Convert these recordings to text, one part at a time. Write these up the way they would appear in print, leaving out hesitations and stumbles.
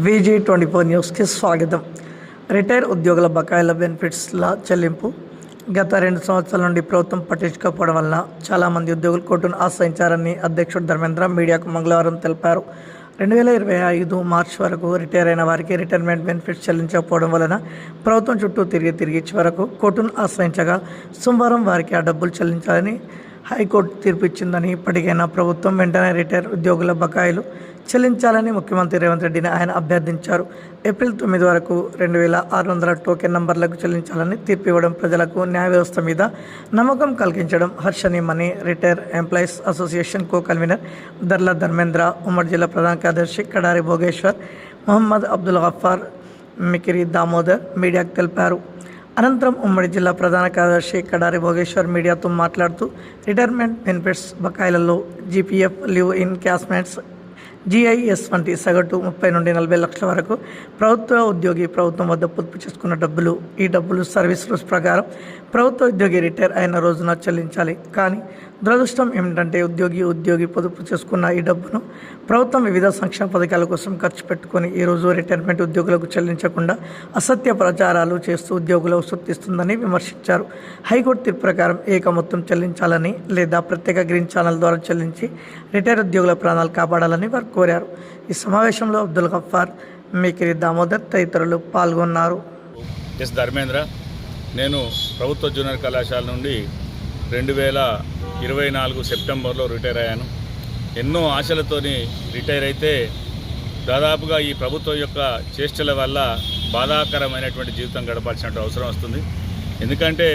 VG24 న్యూస్కి స్వాగతం. Retire ఉద్యోగుల బకాయిల బెనిఫిట్స్ల చెల్లింపు గత 2 సంవత్సరాల నుండి ప్రభుత్వం పట్టించుకోకపోవడం వలన చాలామంది ఉద్యోగులు కోర్టును ఆశ్రయించారని అధ్యక్షుడు ధర్మేంద్ర మీడియాకు మంగళవారం తెలిపారు. 2025 మార్చి వరకు రిటైర్ అయిన వారికి రిటైర్మెంట్ బెనిఫిట్స్ చెల్లించకపోవడం వలన ప్రభుత్వం చుట్టూ తిరిగి చివరకు కోర్టును ఆశ్రయించగా సోమవారం వారికి ఆ డబ్బులు చెల్లించాలని హైకోర్టు తీర్పు ఇచ్చిందని, ఇప్పటికైనా ప్రభుత్వం వెంటనే రిటైర్ ఉద్యోగుల బకాయిలు చెల్లించాలని ముఖ్యమంత్రి రేవంత్ రెడ్డిని ఆయన అభ్యర్థించారు. ఏప్రిల్ 9 వరకు 2600 టోకెన్ నంబర్లకు చెల్లించాలని తీర్పు ఇవ్వడం ప్రజలకు న్యాయ వ్యవస్థ మీద నమ్మకం కలిగించడం హర్షణీయమని retire employees association co convener Darla Dharmendra, ఉమ్మడి జిల్లా ప్రధాన కార్యదర్శి కడారి భోగేశ్వర్, మొహమ్మద్ అబ్దుల్ గఫార్, మికిరి దామోదర్ మీడియాకు తెలిపారు. అనంతరం ఉమ్మడి జిల్లా ప్రధాన కార్యదర్శి కడారి భోగేశ్వర్ మీడియాతో మాట్లాడుతూ రిటైర్మెంట్ బెనిఫిట్స్ బకాయిలలో GPF, leave in cashments, GIS వంటి సగటు 30 నుండి 40 లక్షల వరకు ప్రభుత్వ ఉద్యోగి ప్రభుత్వం వద్ద పొదుపు చేసుకున్న డబ్బులు. ఈ డబ్బులు సర్వీస్ రూల్స్ ప్రకారం ప్రభుత్వ ఉద్యోగి రిటైర్ అయిన రోజున చెల్లించాలి. కానీ దురదృష్టం ఏమిటంటే ఉద్యోగి పొదుపు చేసుకున్న ఈ డబ్బును ప్రభుత్వం వివిధ సంక్షేమ పథకాల కోసం ఖర్చు పెట్టుకొని ఈరోజు రిటైర్మెంట్ ఉద్యోగులకు చెల్లించకుండా అసత్య ప్రచారాలు చేస్తూ ఉద్యోగులకు సుత్తిస్తుందని విమర్శించారు. హైకోర్టు తీర్పు ప్రకారం ఏక మొత్తం చెల్లించాలని లేదా ప్రత్యేక గ్రీన్ ఛానల్ ద్వారా చెల్లించి రిటైర్ ఉద్యోగుల ప్రాణాలు కాపాడాలని వారు కోరారు. ఈ సమావేశంలో అబ్దుల్ గఫార్, మికిరి దామోదర్ తదితరులు పాల్గొన్నారు. ధర్మేంద్ర, నేను ప్రభుత్వ జూనియర్ కళాశాల నుండి 2024 సెప్టెంబర్లో రిటైర్ అయ్యాను. ఎన్నో ఆశలతోని రిటైర్ అయితే దాదాపుగా ఈ ప్రభుత్వం యొక్క చేష్టల వల్ల బాధాకరమైనటువంటి జీవితం గడపాల్సిన అవసరం వస్తుంది. ఎందుకంటే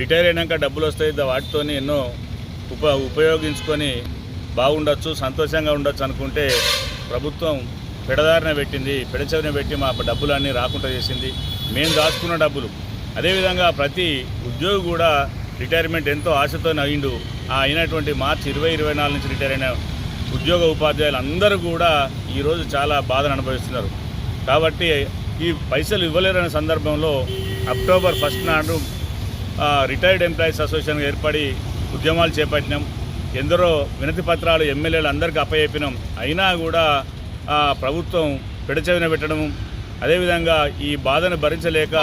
రిటైర్ అయినాక డబ్బులు వస్తాయి, వాటితో ఎన్నో ఉపయోగించుకొని బాగుండొచ్చు, సంతోషంగా ఉండొచ్చు అనుకుంటే ప్రభుత్వం పెడదారిన పెట్టింది, పెడచెవిన పెట్టి మా డబ్బులన్నీ రాకుండా చేసింది. మేము దాచుకున్న డబ్బులు. అదేవిధంగా ప్రతి ఉద్యోగి కూడా రిటైర్మెంట్ ఎంతో ఆశతో అయిండు. అయినటువంటి మార్చి 2024 నుంచి రిటైర్ అయిన ఉద్యోగ ఉపాధ్యాయులు అందరూ కూడా ఈరోజు చాలా బాధను అనుభవిస్తున్నారు. కాబట్టి ఈ పైసలు ఇవ్వలేరనే సందర్భంలో అక్టోబర్ 1 నాడు రిటైర్డ్ ఎంప్లాయీస్ అసోసియేషన్ ఏర్పడి ఉద్యమాలు చేపట్టినాం. ఎందరో వినతి పత్రాలు ఎమ్మెల్యేలు అందరికీ అప్పచెప్పినాం. అయినా కూడా ప్రభుత్వం పెడచెవిన పెట్టడం, అదేవిధంగా ఈ బాధను భరించలేక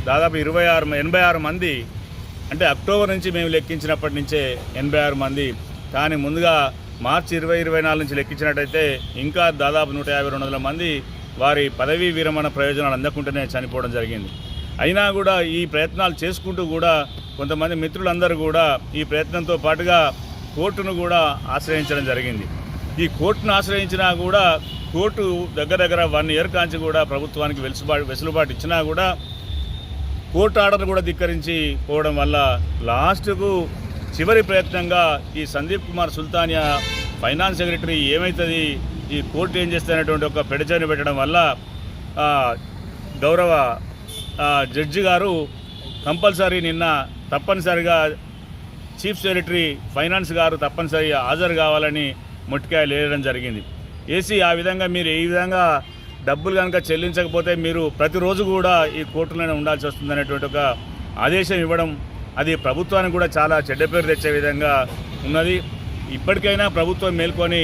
దాదాపు 86 మంది, అంటే అక్టోబర్ నుంచి మేము లెక్కించినప్పటి నుంచే 86 మంది, కానీ ముందుగా మార్చి 2024 నుంచి లెక్కించినట్టయితే ఇంకా దాదాపు 150-200 మంది వారి పదవీ విరమణ ప్రయోజనాలు అందకుంటేనే చనిపోవడం జరిగింది. అయినా కూడా ఈ ప్రయత్నాలు చేసుకుంటూ కూడా కొంతమంది మిత్రులందరూ కూడా ఈ ప్రయత్నంతో పాటుగా కోర్టును కూడా ఆశ్రయించడం జరిగింది. ఈ కోర్టును ఆశ్రయించినా కూడా కోర్టు దగ్గర 1 ఇయర్ కాంచి కూడా ప్రభుత్వానికి వెసులుబాటు ఇచ్చినా కూడా కోర్టు ఆర్డర్ కూడా ధిక్కరించి పోవడం వల్ల లాస్ట్కు చివరి ప్రయత్నంగా ఈ సందీప్ కుమార్ సుల్తానియా ఫైనాన్స్ సెక్రటరీ ఏమవుతుంది, ఈ కోర్టు ఏం చేస్తున్నటువంటి ఒక పెడచెవిన పెట్టడం వల్ల గౌరవ జడ్జి గారు కంపల్సరీ నిన్న తప్పనిసరిగా చీఫ్ సెక్రటరీ ఫైనాన్స్ గారు తప్పనిసరిగా హాజరు కావాలని మొట్టికాయలు వేయడం జరిగింది. వేసి ఆ విధంగా మీరు ఈ విధంగా డబ్బులు కనుక చెల్లించకపోతే మీరు ప్రతిరోజు కూడా ఈ కోర్టులోనే ఉండాల్సి వస్తుందనేటువంటి ఒక ఆదేశం ఇవ్వడం, అది ప్రభుత్వానికి కూడా చాలా చెడ్డ పేరు తెచ్చే విధంగా ఉన్నది. ఇప్పటికైనా ప్రభుత్వం మేల్కొని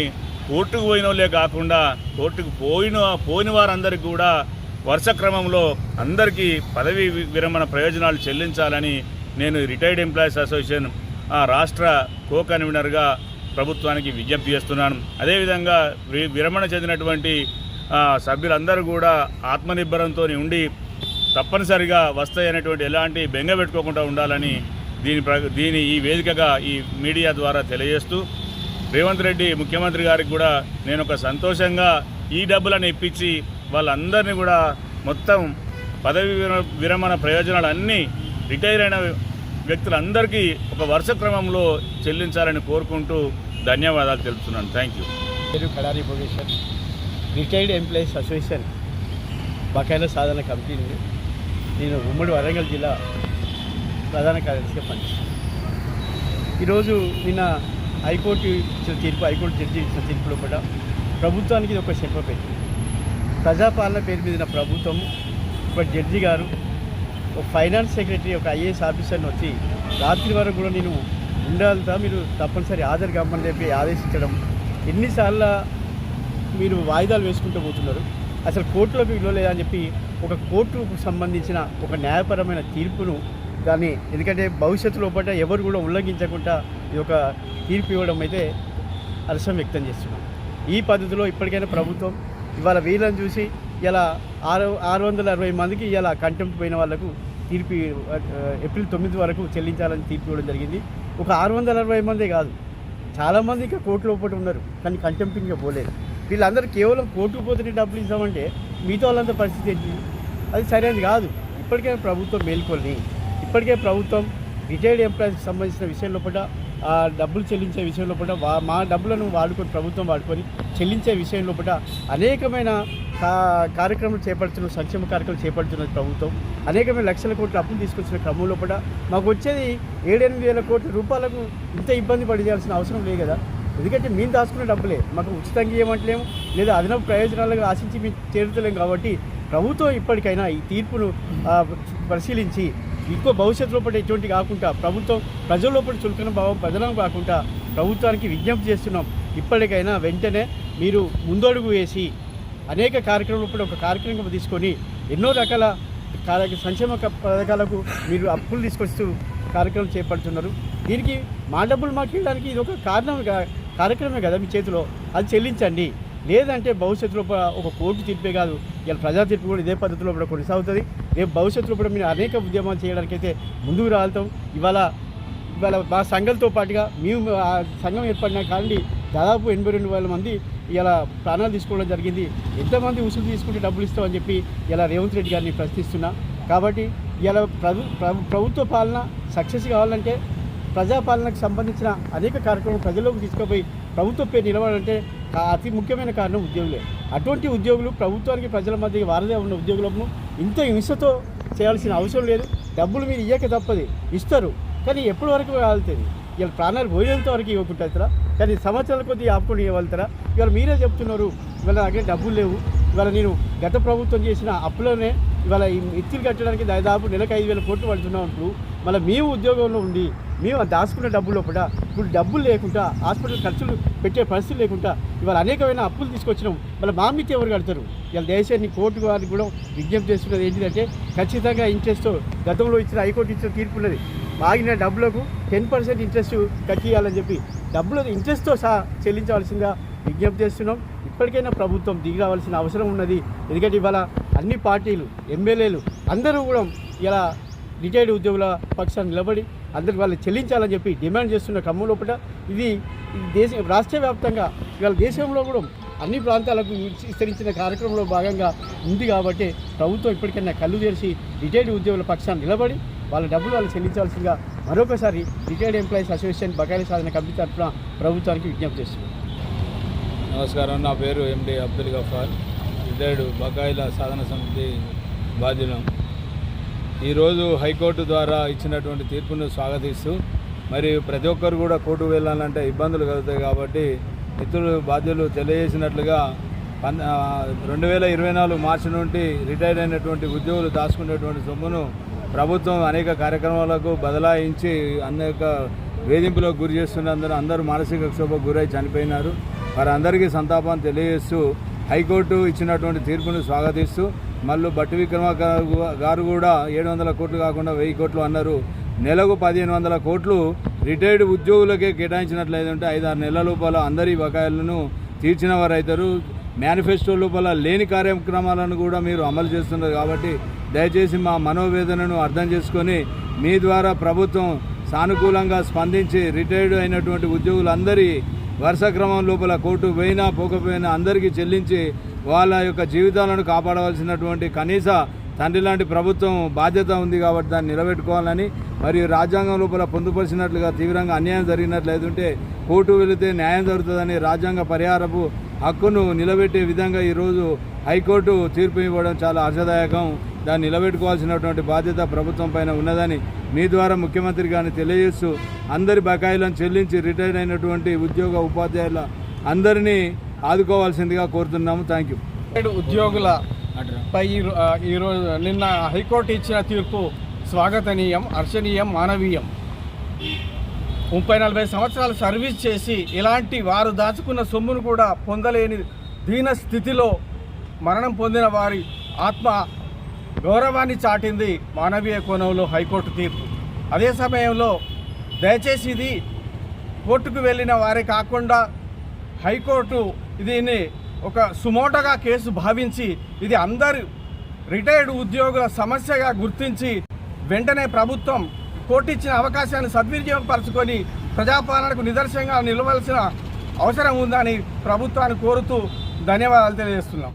కోర్టుకు పోయిన వాళ్ళే కాకుండా కోర్టుకు పోయిన వారందరికీ కూడా వరుస క్రమంలో అందరికీ పదవీ విరమణ ప్రయోజనాలు చెల్లించాలని నేను రిటైర్డ్ ఎంప్లాయీస్ అసోసియేషన్ రాష్ట్ర కో కన్వీనర్గా ప్రభుత్వానికి విజ్ఞప్తి చేస్తున్నాను. అదేవిధంగా విరమణ చెందినటువంటి సభ్యులందరూ కూడా ఆత్మనిర్భరంతో ఉండి తప్పనిసరిగా వస్తాయనేటువంటి ఎలాంటి బెంగ పెట్టుకోకుండా ఉండాలని దీని ఈ వేదికగా ఈ మీడియా ద్వారా తెలియజేస్తూ, రేవంత్ రెడ్డి ముఖ్యమంత్రి గారికి కూడా నేను ఒక సంతోషంగా ఈ డబ్బులను ఇప్పించి వాళ్ళందరినీ కూడా మొత్తం పదవి విరమణ ప్రయోజనాలు అన్నీ రిటైర్ అయిన వ్యక్తులందరికీ ఒక వరుస క్రమంలో చెల్లించాలని కోరుకుంటూ ధన్యవాదాలు తెలుపుతున్నాను. Thank you. పేరు Kadari Bhogeshwar, retired employees association బకాయిల సాధన కమిటీ నుండి నేను ఉమ్మడి వరంగల్ జిల్లా ప్రధాన కార్యదర్శిగా పనిచేస్తాను. ఈరోజు నిన్న హైకోర్టు ఇచ్చిన తీర్పు, హైకోర్టు జడ్జి ఇచ్చిన తీర్పులో కూడా ప్రభుత్వానికి ఇది ఒక చెప్ప పెట్టి ప్రజాపాలన పేరు మీద ప్రభుత్వం ఒక జడ్జి గారు ఒక ఫైనాన్స్ సెక్రటరీ, ఒక IAS ఆఫీసర్ని వచ్చి రాత్రి వరకు కూడా నేను ఉండాలితా, మీరు తప్పనిసరి హాజరు కామని చెప్పి ఆదేశించడం, ఎన్నిసార్లు మీరు వాయిదాలు వేసుకుంటూ పోతున్నారు. అసలు కోర్టులకు విలువ లేదని చెప్పి ఒక కోర్టుకు సంబంధించిన ఒక న్యాయపరమైన తీర్పును దాన్ని, ఎందుకంటే భవిష్యత్తు లోపల ఎవరు కూడా ఉల్లంఘించకుండా ఈ యొక్క తీర్పు ఇవ్వడం అయితే హర్షం వ్యక్తం చేస్తున్నాం. ఈ పద్ధతిలో ఇప్పటికైనా ప్రభుత్వం ఇవాళ వీళ్ళని చూసి ఇలా 660 మందికి ఇలా కంటెంప్ట్ పోయిన వాళ్ళకు తీర్పు ఏప్రిల్ 9 వరకు చెల్లించాలని తీర్పు ఇవ్వడం జరిగింది. ఒక 660 మందే కాదు, చాలామంది ఇంకా కోర్టు లోపల ఉన్నారు కానీ కంటెంప్ట్ ఇంకా పోలేదు. వీళ్ళందరూ కేవలం కోర్టుకు పోతే డబ్బులు ఇస్తామంటే మిగతా వాళ్ళంతా పరిస్థితి ఏంటి? అది సరైనది కాదు. ఇప్పటికే ప్రభుత్వం మేల్కొని ఇప్పటికే ప్రభుత్వం రిటైర్డ్ ఎంప్లాయీస్కి సంబంధించిన విషయం లోపల ఆ డబ్బులు చెల్లించే విషయం లోపల మా డబ్బులను వాడుకొని ప్రభుత్వం వాడుకొని చెల్లించే విషయం లోపల అనేకమైన కార్యక్రమాలు చేపడుతున్న, సంక్షేమ కార్యక్రమాలు చేపడుతున్నది ప్రభుత్వం. అనేకమైన లక్షల కోట్ల అప్పులు తీసుకొచ్చిన క్రమం లోపల మాకు వచ్చేది 7-8 వేల కోట్ల రూపాయలకు ఇంత ఇబ్బంది పడేయాల్సిన అవసరం లేదు కదా. ఎందుకంటే మేము దాచుకున్న డబ్బులే మాకు ఉచితంగా ఇవ్వమంటలేము, లేదా అదనపు ప్రయోజనాలకు ఆశించి మేము చేరుతలేము. కాబట్టి ప్రభుత్వం ఇప్పటికైనా ఈ తీర్పును పరిశీలించి ఇంకో భవిష్యత్తు లోపల ఎటువంటి కాకుండా ప్రభుత్వం ప్రజల లోపల చులకన భావం బదనం కాకుండా ప్రభుత్వానికి విజ్ఞప్తి చేస్తున్నాం. ఇప్పటికైనా వెంటనే మీరు ముందడుగు వేసి అనేక కార్యక్రమాల లోపల ఒక కార్యక్రమం తీసుకొని ఎన్నో రకాల సంక్షేమ పథకాలకు మీరు అప్పులు తీసుకొస్తూ కార్యక్రమం చేపడుతున్నారు. దీనికి మా డబ్బులు మాకు ఇవ్వడానికి ఇది ఒక కార్యక్రమే కదా మీ చేతిలో, అది చెల్లించండి. లేదంటే భవిష్యత్తులో ఒక కోర్టు తీర్పే కాదు, ఇలా ప్రజా తీర్పు కూడా ఇదే పద్ధతిలో కూడా కొనసాగుతుంది. రేపు భవిష్యత్తులో కూడా మీరు అనేక ఉద్యమాలు చేయడానికైతే ముందుకు రాలుతాం. ఇవాళ మా సంఘాలతో పాటుగా మేము ఆ సంఘం ఏర్పడిన కానీ దాదాపు 82,000 మంది ఇలా ప్రాణాలు తీసుకోవడం జరిగింది. ఎంతమంది ఉసులు తీసుకుంటే డబ్బులు ఇస్తామని చెప్పి ఇలా రేవంత్ రెడ్డి గారిని ప్రశ్నిస్తున్నా. కాబట్టి ఇలా ప్రభుత్వ పాలన సక్సెస్ కావాలంటే ప్రజాపాలనకు సంబంధించిన అనేక కార్యక్రమాలు ప్రజల్లోకి తీసుకుపోయి ప్రభుత్వ పేరు నిలవాలంటే అతి ముఖ్యమైన కారణం ఉద్యోగులే. అటువంటి ఉద్యోగులు ప్రభుత్వానికి ప్రజల మధ్య వారధిగా ఉన్న ఉద్యోగులను ఇంత హింసతో చేయాల్సిన అవసరం లేదు. డబ్బులు మీరు ఇయ్యక తప్పది, ఇస్తారు, కానీ ఎప్పటి వరకు వెళ్తుంది? ఇవాళ ప్రాణాలు పోయేంత వరకు ఇవ్వకుంటారా? కానీ సంవత్సరాల కొద్దీ ఆపుకొని ఇవ్వగలుగుతారా? ఇవాళ మీరే చెప్తున్నారు ఇవాళ దగ్గర డబ్బులు లేవు. ఇవాళ నేను గత ప్రభుత్వం చేసిన అప్పులోనే ఇవాళ ఈ ఎత్తులు కట్టడానికి దాదాపు నెలకు 5,000 కోట్లు పడుతున్నాం. ఇప్పుడు మళ్ళీ మేము ఉద్యోగంలో ఉండి మేము దాచుకున్న డబ్బులు కూడా ఇప్పుడు డబ్బులు లేకుండా హాస్పిటల్ ఖర్చులు పెట్టే పరిస్థితి లేకుండా ఇవాళ అనేకమైన అప్పులు తీసుకొచ్చినాం. మళ్ళీ మా మీద ఎవరు కడతారు? ఇవాళ దేశాన్ని కోర్టు వారికి కూడా విజ్ఞప్తి చేస్తున్నది ఏంటంటే ఖచ్చితంగా ఇంట్రెస్ట్ గతంలో ఇచ్చిన హైకోర్టు ఇచ్చిన తీర్పు ఉన్నది, ఆగిన డబ్బులకు 10% ఇంట్రెస్ట్ కట్టియాలని చెప్పి డబ్బులు ఇంట్రెస్ట్తో సహా చెల్లించవలసిందిగా విజ్ఞప్తి చేస్తున్నాం. ఇప్పటికైనా ప్రభుత్వం దిగి రావాల్సిన అవసరం ఉన్నది. ఎందుకంటే ఇవాళ అన్ని పార్టీలు, ఎమ్మెల్యేలు అందరూ కూడా ఇలా రిటైర్డ్ ఉద్యోగుల పక్షాన్ని నిలబడి అందరికి వాళ్ళు చెల్లించాలని చెప్పి డిమాండ్ చేస్తున్న క్రమం లోపల ఇది రాష్ట్ర వ్యాప్తంగా ఇవాళ దేశంలో కూడా అన్ని ప్రాంతాలకు విస్తరించిన కార్యక్రమంలో భాగంగా ఉంది. కాబట్టి ప్రభుత్వం ఇప్పటికైనా కళ్ళు తెరిచి రిటైర్డ్ ఉద్యోగుల పక్షాన్ని నిలబడి వాళ్ళ డబ్బులు వాళ్ళు చెల్లించాల్సిందిగా మరొకసారి రిటైర్డ్ ఎంప్లాయీస్ అసోసియేషన్ బకాయిల సాధన కమిటీ తరఫున ప్రభుత్వానికి విజ్ఞప్తి చేస్తున్నాం. నమస్కారం, నా పేరు ఎండి అబ్దుల్ గఫార్, రిటైర్డ్ బకాయిల సాధన సమితి బాధ్యులం. ఈరోజు హైకోర్టు ద్వారా ఇచ్చినటువంటి తీర్పును స్వాగతిస్తూ మరి ప్రతి ఒక్కరు కూడా కోర్టుకు వెళ్ళాలంటే ఇబ్బందులు కలుగుతాయి. కాబట్టి మిత్రులు బాధ్యులు తెలియజేసినట్లుగా 2024 మార్చి నుండి రిటైర్డ్ అయినటువంటి ఉద్యోగులు దాచుకునేటువంటి సొమ్మును ప్రభుత్వం అనేక కార్యక్రమాలకు బదలాయించి అనేక వేధింపులకు గురి చేస్తున్నందున అందరూ మానసిక క్షోభకు గురై చనిపోయినారు. వారందరికీ సంతాపాన్ని తెలియజేస్తూ హైకోర్టు ఇచ్చినటువంటి తీర్పును స్వాగతిస్తూ మళ్ళీ బట్టి విక్రమార్క గారు కూడా 700 కోట్లు కాకుండా 1000 కోట్లు అన్నారు. నెలకు 1,500 కోట్లు రిటైర్డ్ ఉద్యోగులకే కేటాయించినట్లయితే 5-6 నెలల లోపల అందరి బకాయిలను తీర్చిన వారు అవుతారు. మేనిఫెస్టో లోపల లేని కార్యక్రమాలను కూడా మీరు అమలు చేస్తున్నారు. కాబట్టి దయచేసి మా మనోవేదనను అర్థం చేసుకొని మీ ద్వారా ప్రభుత్వం సానుకూలంగా స్పందించి రిటైర్డ్ అయినటువంటి ఉద్యోగులందరి వరుస క్రమం లోపల కోర్టు పోయినా పోకపోయినా అందరికీ చెల్లించి వాళ్ళ యొక్క జీవితాలను కాపాడవలసినటువంటి కనీస తండ్రి లాంటి ప్రభుత్వం బాధ్యత ఉంది. కాబట్టి దాన్ని నిలబెట్టుకోవాలని, మరియు రాజ్యాంగం లోపల పొందుపరిచినట్లుగా తీవ్రంగా అన్యాయం జరిగినట్లయితే కోర్టు వెళితే న్యాయం జరుగుతుందని రాజ్యాంగ పరిహారపు హక్కును నిలబెట్టే విధంగా ఈరోజు హైకోర్టు తీర్పు ఇవ్వడం చాలా హర్షదాయకం. దాన్ని నిలబెట్టుకోవాల్సినటువంటి బాధ్యత ప్రభుత్వం పైన ఉన్నదని మీ ద్వారా ముఖ్యమంత్రి గారిని తెలియజేస్తూ అందరి బకాయిలను చెల్లించి రిటైర్డ్ అయినటువంటి ఉద్యోగ ఉపాధ్యాయుల అందరినీ ఆదుకోవాల్సిందిగా కోరుతున్నాము. Thank you. ఉద్యోగులపై ఈరోజు నిన్న హైకోర్టు ఇచ్చిన తీర్పు స్వాగతనీయం, హర్షణీయం, మానవీయం. 30-40 సంవత్సరాలు సర్వీస్ చేసి ఇలాంటి వారు దాచుకున్న సొమ్మును కూడా పొందలేని దీన స్థితిలో మరణం పొందిన వారి ఆత్మ గౌరవాన్ని చాటింది మానవీయ కోణంలో హైకోర్టు తీర్పు. అదే సమయంలో దయచేసి ఇది కోర్టుకు వెళ్ళిన వారే కాకుండా హైకోర్టు దీన్ని ఒక సుమోటోగా కేసు భావించి ఇది అందరు రిటైర్డ్ ఉద్యోగుల సమస్యగా గుర్తించి వెంటనే ప్రభుత్వం కోర్టు ఇచ్చిన అవకాశాన్ని సద్వినియోగపరచుకొని ప్రజాపాలనకు నిదర్శనంగా నిలవలసిన అవసరం ఉందని ప్రభుత్వాన్ని కోరుతూ ధన్యవాదాలు తెలియజేస్తున్నాం.